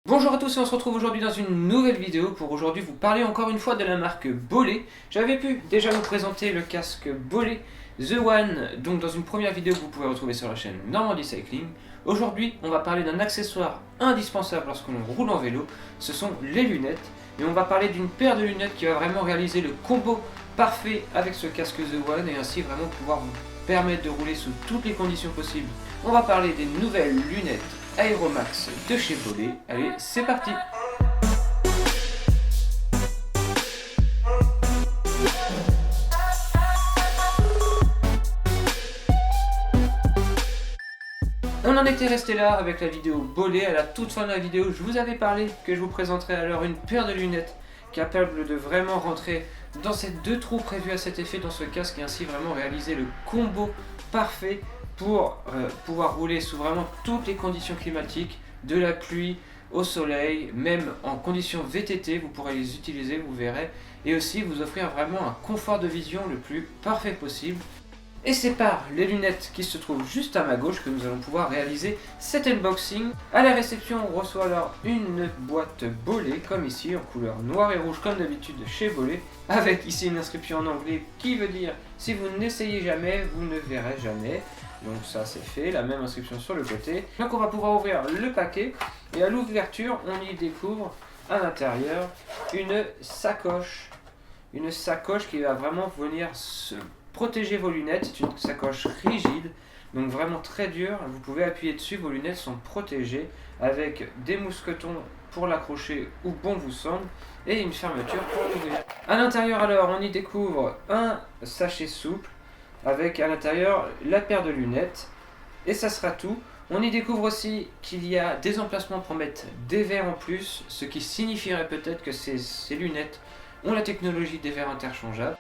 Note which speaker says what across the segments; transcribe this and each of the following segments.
Speaker 1: Bonjour à tous et on se retrouve aujourd'hui dans une nouvelle vidéo pour aujourd'hui vous parler encore une fois de la marque Bollé. J'avais pu déjà vous présenter le casque Bollé The One, donc dans une première vidéo que vous pouvez retrouver sur la chaîne Normandie Cycling. Aujourd'hui on va parler d'un accessoire indispensable lorsque l'on roule en vélo, ce sont les lunettes. Et on va parler d'une paire de lunettes qui va vraiment réaliser le combo parfait avec ce casque The One et ainsi vraiment pouvoir vous permettre de rouler sous toutes les conditions possibles. On va parler des nouvelles lunettes Aeromax de chez Bollé. Allez, c'est parti! On en était resté là avec la vidéo Bollé. À la toute fin de la vidéo, je vous avais parlé que je vous présenterai alors une paire de lunettes capable de vraiment rentrer dans ces deux trous prévus à cet effet dans ce casque et ainsi vraiment réaliser le combo parfait pour pouvoir rouler sous vraiment toutes les conditions climatiques, de la pluie au soleil, même en conditions VTT, vous pourrez les utiliser, vous verrez, et aussi vous offrir vraiment un confort de vision le plus parfait possible. Et c'est par les lunettes qui se trouvent juste à ma gauche que nous allons pouvoir réaliser cet unboxing. À la réception, on reçoit alors une boîte Bollé, comme ici, en couleur noire et rouge comme d'habitude chez Bollé, avec ici une inscription en anglais qui veut dire « Si vous n'essayez jamais, vous ne verrez jamais ». Donc ça c'est fait, la même inscription sur le côté. Donc on va pouvoir ouvrir le paquet et à l'ouverture, on y découvre à l'intérieur une sacoche. Une sacoche qui va vraiment venir se protéger vos lunettes, c'est une sacoche rigide, donc vraiment très dure, vous pouvez appuyer dessus, vos lunettes sont protégées avec des mousquetons pour l'accrocher où bon vous semble et une fermeture pour l'ouvrir. À l'intérieur alors on y découvre un sachet souple avec à l'intérieur la paire de lunettes et ça sera tout. On y découvre aussi qu'il y a des emplacements pour mettre des verres en plus, ce qui signifierait peut-être que ces lunettes ont la technologie des verres interchangeables.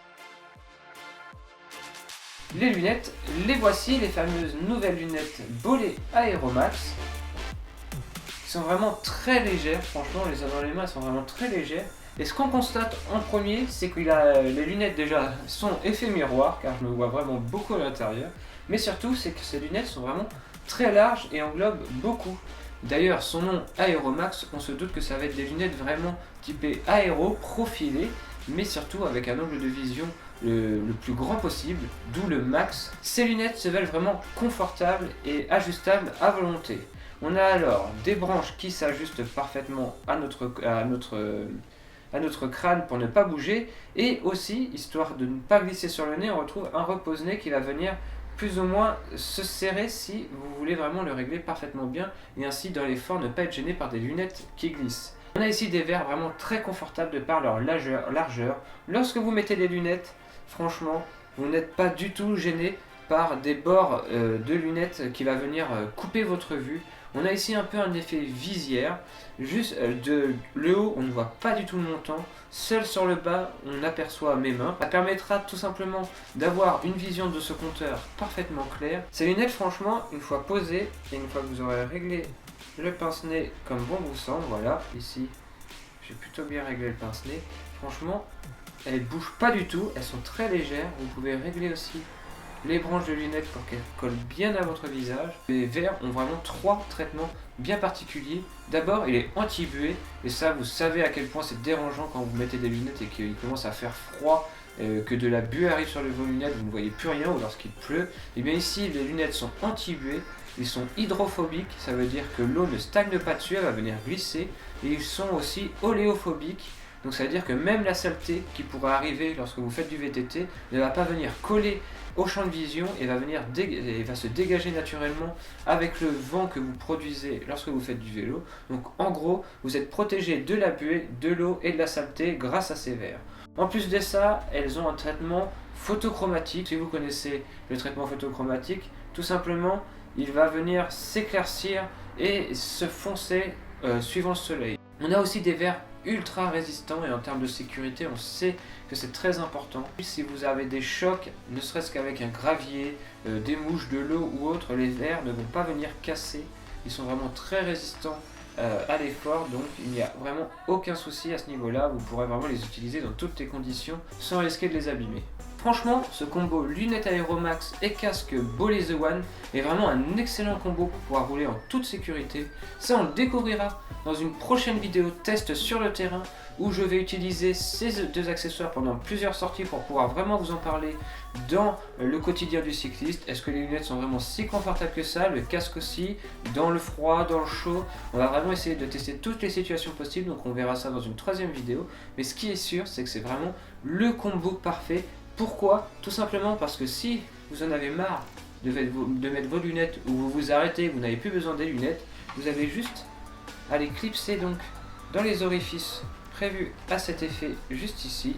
Speaker 1: Les lunettes, les voici, les fameuses nouvelles lunettes Bollé Aeromax, qui sont vraiment très légères, franchement, on les a dans les mains, elles sont vraiment très légères. Et ce qu'on constate en premier, c'est que les lunettes déjà sont effet miroir, car je me vois vraiment beaucoup à l'intérieur, mais surtout c'est que ces lunettes sont vraiment très larges et englobent beaucoup. D'ailleurs, son nom Aeromax, on se doute que ça va être des lunettes vraiment typées aéro, profilées, mais surtout avec un angle de vision le plus grand possible, d'où le max. Ces lunettes se veulent vraiment confortables et ajustables à volonté. On a alors des branches qui s'ajustent parfaitement à notre crâne pour ne pas bouger, et aussi, histoire de ne pas glisser sur le nez, on retrouve un repose-nez qui va venir plus ou moins se serrer si vous voulez vraiment le régler parfaitement bien, et ainsi dans l'effort ne pas être gêné par des lunettes qui glissent. On a ici des verres vraiment très confortables de par leur largeur. Lorsque vous mettez des lunettes, franchement, vous n'êtes pas du tout gêné par des bords de lunettes qui va venir couper votre vue. On a ici un peu un effet visière, juste de le haut on ne voit pas du tout le montant, seul sur le bas on aperçoit mes mains. Ça permettra tout simplement d'avoir une vision de ce compteur parfaitement claire. Ces lunettes franchement, une fois posées et une fois que vous aurez réglé le pince-nez comme bon vous semble, voilà, ici j'ai plutôt bien réglé le pince-nez, franchement elles ne bougent pas du tout, elles sont très légères, vous pouvez régler aussi les branches de lunettes pour qu'elles collent bien à votre visage. Les verres ont vraiment trois traitements bien particuliers. D'abord, il est anti-buée, et ça, vous savez à quel point c'est dérangeant quand vous mettez des lunettes et qu'il commence à faire froid, que de la buée arrive sur vos lunettes, vous ne voyez plus rien, ou lorsqu'il pleut. Et bien ici, les lunettes sont anti-buée, ils sont hydrophobiques, ça veut dire que l'eau ne stagne pas dessus, elle va venir glisser, et ils sont aussi oléophobiques. Donc ça veut dire que même la saleté qui pourrait arriver lorsque vous faites du VTT ne va pas venir coller au champ de vision et va se dégager naturellement avec le vent que vous produisez lorsque vous faites du vélo. Donc en gros, vous êtes protégé de la buée, de l'eau et de la saleté grâce à ces verres. En plus de ça, elles ont un traitement photochromatique. Si vous connaissez le traitement photochromatique, tout simplement, il va venir s'éclaircir et se foncer suivant le soleil. On a aussi des verres ultra résistants et en termes de sécurité on sait que c'est très important. Si vous avez des chocs, ne serait-ce qu'avec un gravier, des mouches, de l'eau ou autre, les verres ne vont pas venir casser. Ils sont vraiment très résistants à l'effort, donc il n'y a vraiment aucun souci à ce niveau-là. Vous pourrez vraiment les utiliser dans toutes les conditions sans risquer de les abîmer. Franchement, ce combo lunettes Aeromax et casque Bolé The One est vraiment un excellent combo pour pouvoir rouler en toute sécurité. Ça, on le découvrira dans une prochaine vidéo test sur le terrain où je vais utiliser ces deux accessoires pendant plusieurs sorties pour pouvoir vraiment vous en parler dans le quotidien du cycliste. Est-ce que les lunettes sont vraiment si confortables que ça? Le casque aussi, dans le froid, dans le chaud. On va vraiment essayer de tester toutes les situations possibles, donc on verra ça dans une troisième vidéo. Mais ce qui est sûr, c'est que c'est vraiment le combo parfait. Pourquoi? Tout simplement parce que si vous en avez marre de mettre vos lunettes ou vous vous arrêtez, vous n'avez plus besoin des lunettes, vous avez juste à les clipser donc dans les orifices prévus à cet effet juste ici.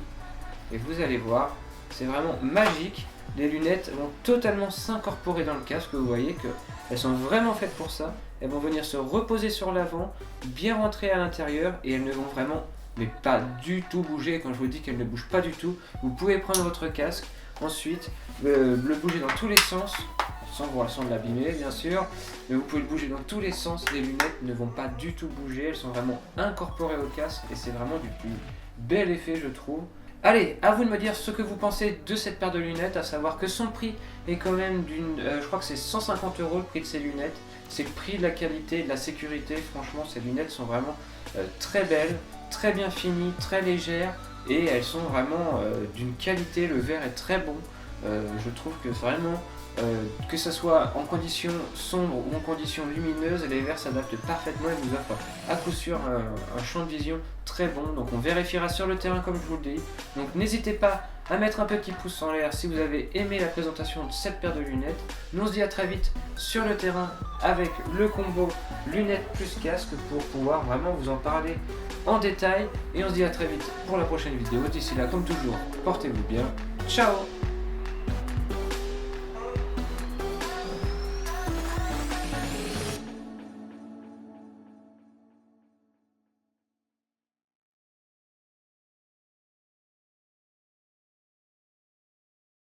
Speaker 1: Et vous allez voir, c'est vraiment magique. Les lunettes vont totalement s'incorporer dans le casque, vous voyez qu'elles sont vraiment faites pour ça. Elles vont venir se reposer sur l'avant, bien rentrer à l'intérieur et elles ne vont vraiment mais pas du tout bouger. Quand je vous dis qu'elle ne bouge pas du tout, vous pouvez prendre votre casque, ensuite le bouger dans tous les sens, sans l'abîmer bien sûr, mais vous pouvez le bouger dans tous les sens, les lunettes ne vont pas du tout bouger, elles sont vraiment incorporées au casque et c'est vraiment du plus bel effet je trouve. Allez, à vous de me dire ce que vous pensez de cette paire de lunettes, à savoir que son prix est quand même je crois que c'est 150 € le prix de ces lunettes. C'est le prix de la qualité, de la sécurité. Franchement, ces lunettes sont vraiment très belles, très bien finies, très légères et elles sont vraiment d'une qualité. Le verre est très bon. Je trouve que vraiment, que ce soit en conditions sombres ou en conditions lumineuses, les verres s'adaptent parfaitement et vous offrent à coup sûr un champ de vision très bon. Donc on vérifiera sur le terrain comme je vous le dis. Donc n'hésitez pas à mettre un petit pouce en l'air si vous avez aimé la présentation de cette paire de lunettes. Nous on se dit à très vite sur le terrain avec le combo lunettes plus casque pour pouvoir vraiment vous en parler en détail. Et on se dit à très vite pour la prochaine vidéo. D'ici là, comme toujours, portez-vous bien. Ciao!